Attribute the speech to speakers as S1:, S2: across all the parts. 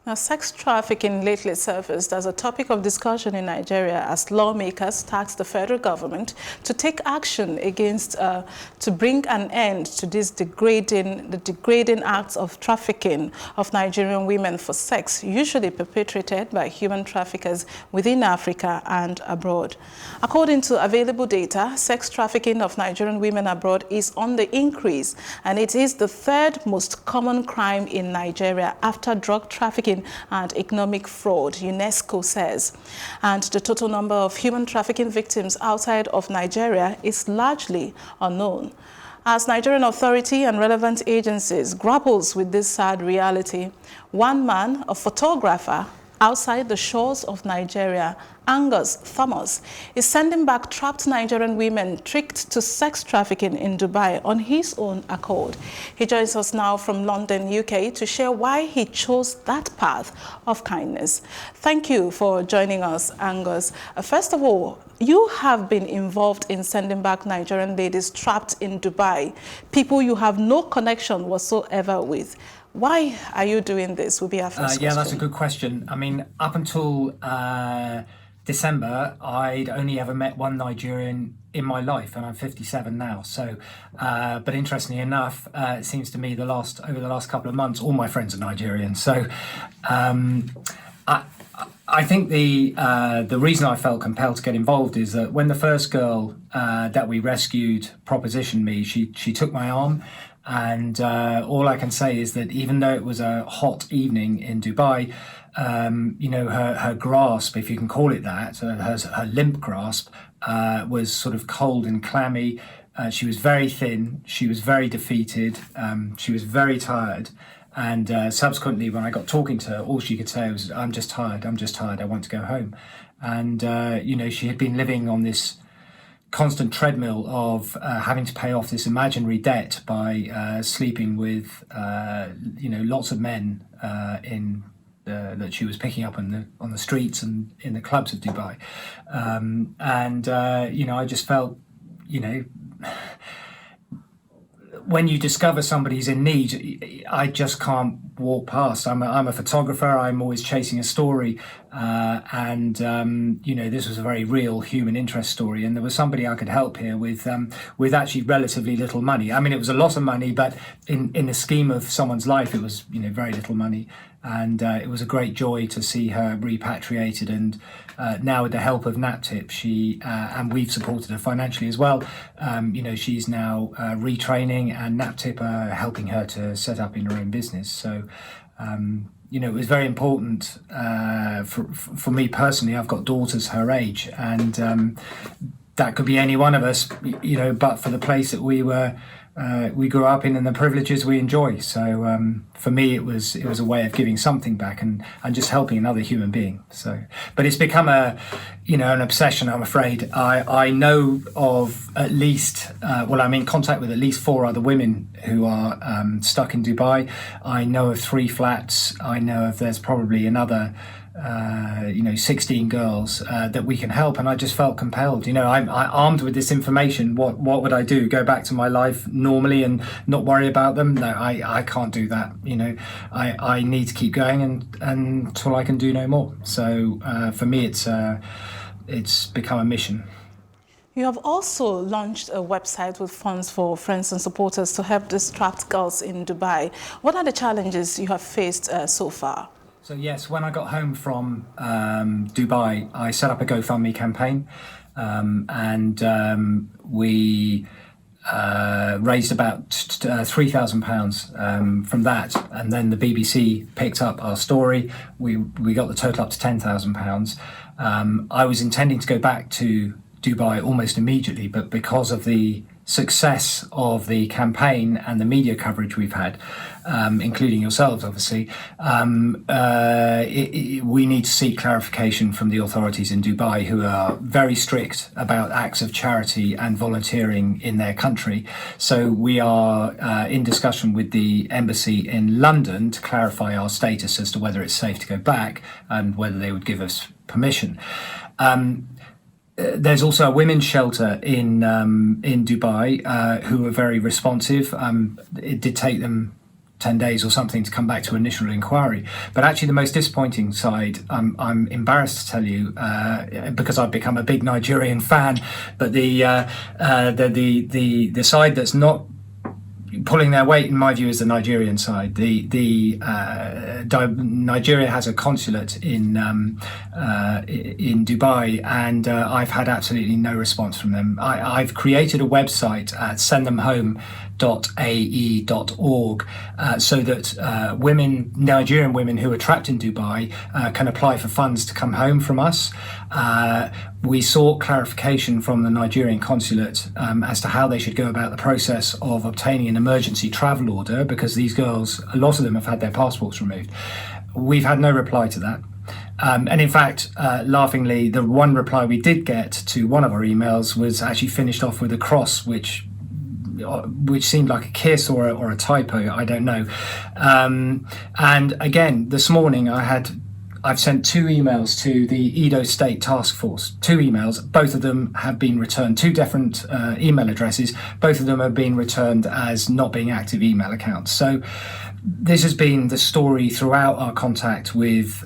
S1: Now, sex trafficking lately surfaced as a topic of discussion in Nigeria as lawmakers tasked the federal government to take action against, to bring an end to the degrading acts of trafficking of Nigerian women for sex, usually perpetrated by human traffickers within Africa and abroad. According to available data, sex trafficking of Nigerian women abroad is on the increase, and it is the third most common crime in Nigeria after drug trafficking and economic fraud, UNESCO says. And the total number of human trafficking victims outside of Nigeria is largely unknown. As Nigerian authority and relevant agencies grapples with this sad reality, one man, a photographer outside the shores of Nigeria, Angus Thomas, is sending back trapped Nigerian women tricked to sex trafficking in Dubai on his own accord. He joins us now from London, UK, to share why he chose that path of kindness. Thank you for joining us, Angus. First of all, you have been involved in sending back Nigerian ladies trapped in Dubai, people you have no connection whatsoever with. Why are you doing this? Will be our first
S2: Yeah,
S1: question.
S2: that's a good question. I mean, up until December, I'd only ever met one Nigerian in my life, and I'm 57 now. So, but interestingly enough, it seems to me over the last couple of months, all my friends are Nigerian. So, I think the reason I felt compelled to get involved is that when the first girl that we rescued propositioned me, she took my arm. And all I can say is that even though it was a hot evening in Dubai, you know, her grasp, if you can call it that, her limp grasp was sort of cold and clammy. She was very thin. She was very defeated. She was very tired. And subsequently, when I got talking to her, all she could say was, I'm just tired. I'm just tired. I want to go home. And, you know, she had been living on this constant treadmill of having to pay off this imaginary debt by sleeping with you know, lots of men that she was picking up on the streets and in the clubs of Dubai, you know, I just felt, you know, when you discover somebody's in need, I just can't walk past. I'm a photographer. I'm always chasing a story, you know, this was a very real human interest story, and there was somebody I could help here with actually relatively little money. I mean, it was a lot of money, but in the scheme of someone's life, it was, you know, very little money. And it was a great joy to see her repatriated, and now with the help of NAPTIP, and we've supported her financially as well. You know, she's now retraining, and NAPTIP are helping her to set up in her own business. So, you know, it was very important for me personally. I've got daughters her age, and that could be any one of us, you know, but for the place that we grew up in and the privileges we enjoy. So for me, it was a way of giving something back and just helping another human being. So, but it's become an obsession, I'm afraid. I know of at least, I'm in contact with at least 4 other women who are stuck in Dubai. I know of 3 flats. I know of there's probably another 16 girls that we can help, and I just felt compelled. You know, I'm armed with this information. What would I do? Go back to my life normally and not worry about them? No, I can't do that. You know, I need to keep going and until I can do no more. So for me, it's become a mission.
S1: You have also launched a website with funds for friends and supporters to help these trapped girls in Dubai. What are the challenges you have faced so far?
S2: So yes, when I got home from Dubai, I set up a GoFundMe campaign, we raised about £3,000 from that, and then the BBC picked up our story. We got the total up to £10,000. I was intending to go back to Dubai almost immediately, but because of the success of the campaign and the media coverage we've had, including yourselves, obviously, we need to seek clarification from the authorities in Dubai, who are very strict about acts of charity and volunteering in their country. So we are in discussion with the embassy in London to clarify our status as to whether it's safe to go back and whether they would give us permission. There's also a women's shelter in Dubai who are very responsive. It did take them 10 days or something to come back to initial inquiry. But actually the most disappointing side, I'm embarrassed to tell you, because I've become a big Nigerian fan, but the side that's not pulling their weight, in my view, is the Nigerian side. Nigeria has a consulate in Dubai, and I've had absolutely no response from them. I've created a website at sendthemhome.ae.org so that Nigerian women who are trapped in Dubai can apply for funds to come home from us. We sought clarification from the Nigerian consulate as to how they should go about the process of obtaining an emergency travel order, because these girls, a lot of them have had their passports removed. We've had no reply to that. And in fact, laughingly, the one reply we did get to one of our emails was actually finished off with a cross, which seemed like a kiss or a typo, I don't know. And again, this morning I've sent 2 emails to the Edo State Task Force, 2 emails. Both of them have been returned, 2 different email addresses. Both of them have been returned as not being active email accounts. So this has been the story throughout our contact with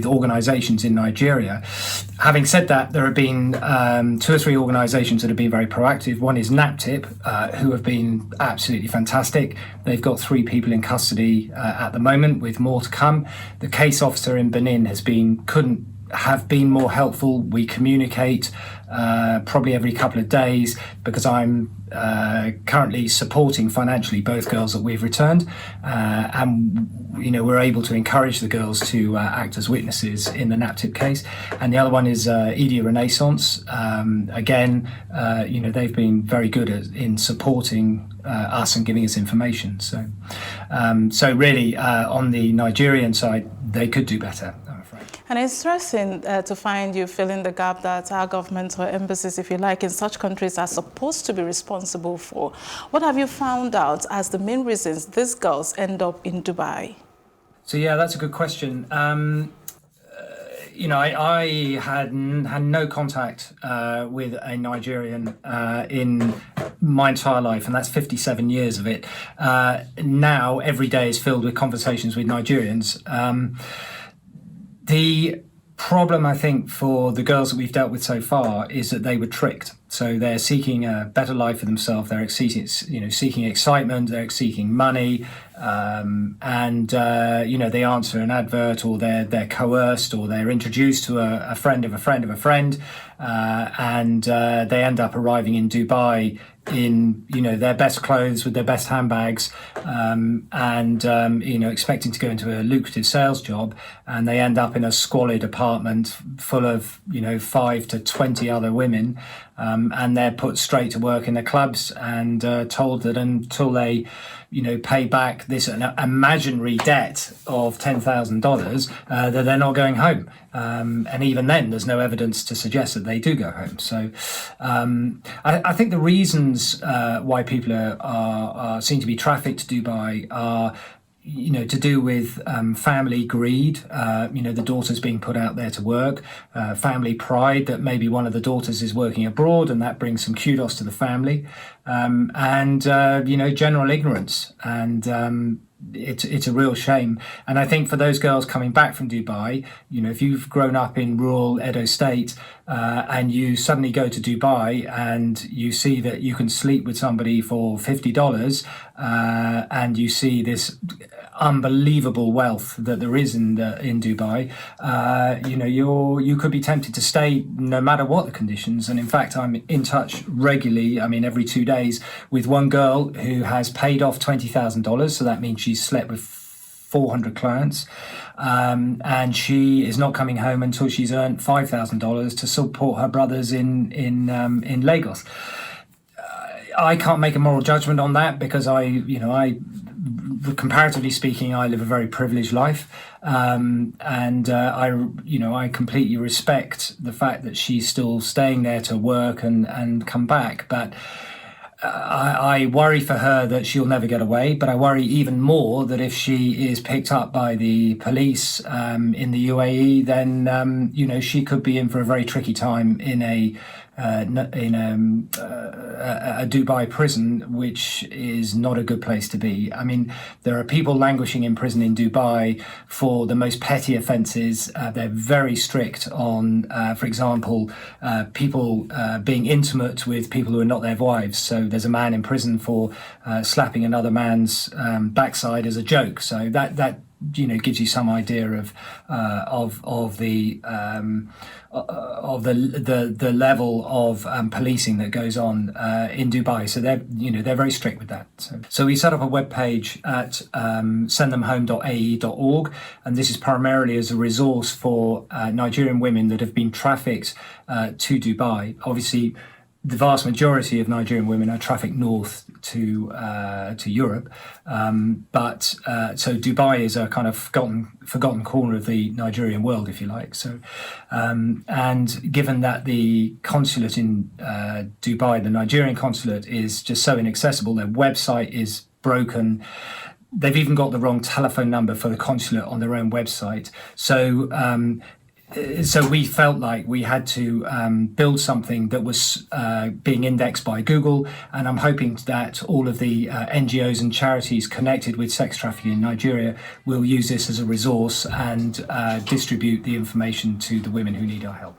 S2: organisations in Nigeria. Having said that, there have been 2 or 3 organisations that have been very proactive. One is NAPTIP, who have been absolutely fantastic. They've got 3 people in custody at the moment, with more to come. The case officer in Benin couldn't have been more helpful. We communicate probably every couple of days, because I'm currently supporting financially both girls that we've returned, and we're able to encourage the girls to act as witnesses in the NAPTIP case. And the other one is Edia Renaissance. Again, they've been very good in supporting us and giving us information. So really, on the Nigerian side, they could do better, I'm afraid.
S1: And it's interesting to find you filling the gap that our governments or embassies, if you like, in such countries are supposed to be responsible for. What have you found out as the main reasons these girls end up in Dubai?
S2: So yeah, that's a good question. I had no contact with a Nigerian in my entire life, and that's 57 years of it. Now every day is filled with conversations with Nigerians. The problem, I think, for the girls that we've dealt with so far is that they were tricked. So they're seeking a better life for themselves. They're seeking excitement. They're seeking money, and they answer an advert, or they're coerced, or they're introduced to a friend of a friend of a friend, and they end up arriving in Dubai in their best clothes with their best handbags, and expecting to go into a lucrative sales job, and they end up in a squalid apartment full of 5 to 20 other women, and they're put straight to work in the clubs and told that until they pay back this imaginary debt of $10,000, that they're not going home. And even then, there's no evidence to suggest that they do go home. So I think the reasons why people are seen to be trafficked to Dubai are to do with family greed, the daughters being put out there to work, family pride that maybe one of the daughters is working abroad and that brings some kudos to the family, and general ignorance. And it's a real shame. And I think for those girls coming back from Dubai, if you've grown up in rural Edo State and you suddenly go to Dubai and you see that you can sleep with somebody for $50, and you see this unbelievable wealth that there is in Dubai, you could be tempted to stay no matter what the conditions. And in fact, I'm in touch regularly, every 2 days, with one girl who has paid off $20,000. So that means she's slept with 400 clients, and she is not coming home until she's earned $5,000 to support her brothers in Lagos. I can't make a moral judgment on that, because comparatively speaking, I live a very privileged life, and I completely respect the fact that she's still staying there to work and come back. But I worry for her that she'll never get away, but I worry even more that if she is picked up by the police in the UAE, then she could be in for a very tricky time in a a Dubai prison, which is not a good place to be. I mean, there are people languishing in prison in Dubai for the most petty offences. They're very strict on, for example, people being intimate with people who are not their wives. So there's a man in prison for slapping another man's backside as a joke. So that gives you some idea of the level of policing that goes on in Dubai. So they're very strict with that. So we set up a web page at sendthemhome.ae.org, and this is primarily as a resource for Nigerian women that have been trafficked to Dubai. Obviously, the vast majority of Nigerian women are trafficked north to Europe, so Dubai is a kind of forgotten corner of the Nigerian world, if you like. So, and given that the consulate in Dubai, the Nigerian consulate, is just so inaccessible, their website is broken. They've even got the wrong telephone number for the consulate on their own website. So we felt like we had to build something that was being indexed by Google, and I'm hoping that all of the NGOs and charities connected with sex trafficking in Nigeria will use this as a resource and distribute the information to the women who need our help.